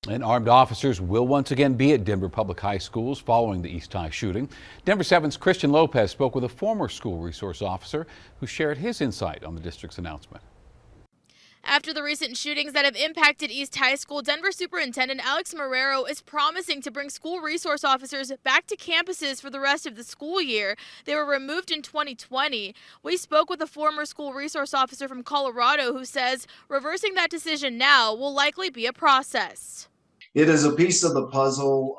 And armed officers will once again be at Denver public high schools following the East High shooting. Denver 7's Christian Lopez spoke with a former school resource officer who shared his insight on the district's announcement. After the recent shootings that have impacted East High School, Denver Superintendent Alex Marrero is promising to bring school resource officers back to campuses for the rest of the school year. They were removed in 2020. We spoke with a former school resource officer from Colorado who says reversing that decision now will likely be a process. It is a piece of the puzzle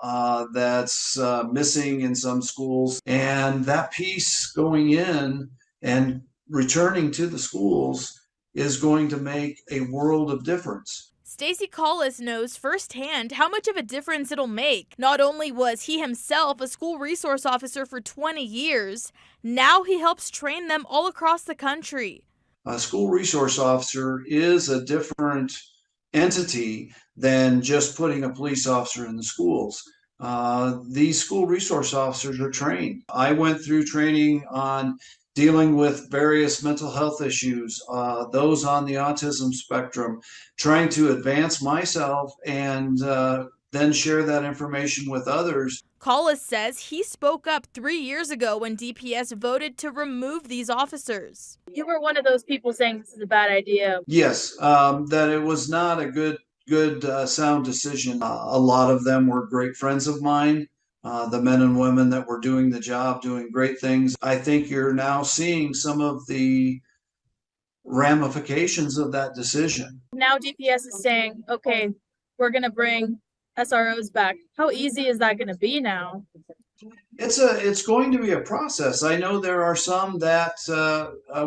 that's missing in some schools, and that piece going in and returning to the schools is going to make a world of difference. Stacy Collis knows firsthand how much of a difference it'll make. Not only was he himself a school resource officer for 20 years, now he helps train them all across the country. A school resource officer is a different entity than just putting a police officer in the schools. These school resource officers are trained. I went through training on dealing with various mental health issues, those on the autism spectrum, trying to advance myself and then share that information with others. Collis says he spoke up 3 years ago when DPS voted to remove these officers. You were one of those people saying this is a bad idea. Yes, that it was not a good sound decision. A lot of them were great friends of mine. The men and women that were doing the job, doing great things. I think you're now seeing some of the ramifications of that decision. Now DPS is saying, okay, we're going to bring SROs back. How easy is that going to be now? It's going to be a process. I know there are some that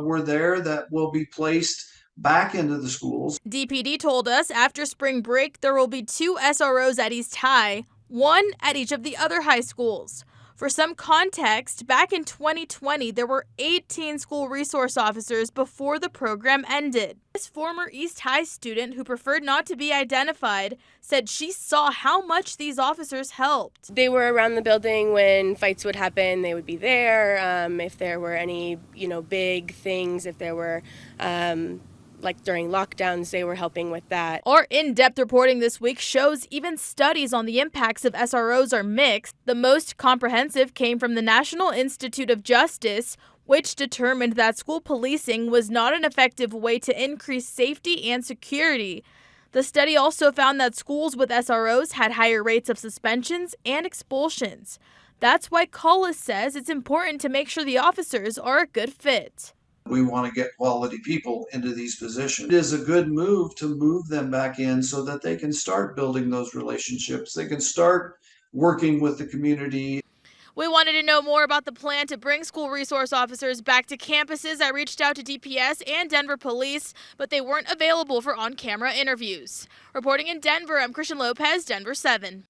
were there that will be placed back into the schools. DPD told us after spring break there will be 2 SROs at East High, 1 at each of the other high schools. For some context, back in 2020, there were 18 school resource officers before the program ended. This former East High student who preferred not to be identified said she saw how much these officers helped. They were around the building when fights would happen. They would be there. If there were any, big things, if there were like during lockdowns, they were helping with that. Our in-depth reporting this week shows even studies on the impacts of SROs are mixed. The most comprehensive came from the National Institute of Justice, which determined that school policing was not an effective way to increase safety and security. The study also found that schools with SROs had higher rates of suspensions and expulsions. That's why Collis says it's important to make sure the officers are a good fit. We want to get quality people into these positions. It is a good move to move them back in so that they can start building those relationships. They can start working with the community. We wanted to know more about the plan to bring school resource officers back to campuses. I reached out to DPS and Denver Police, but they weren't available for on-camera interviews. Reporting in Denver, I'm Christian Lopez, Denver 7.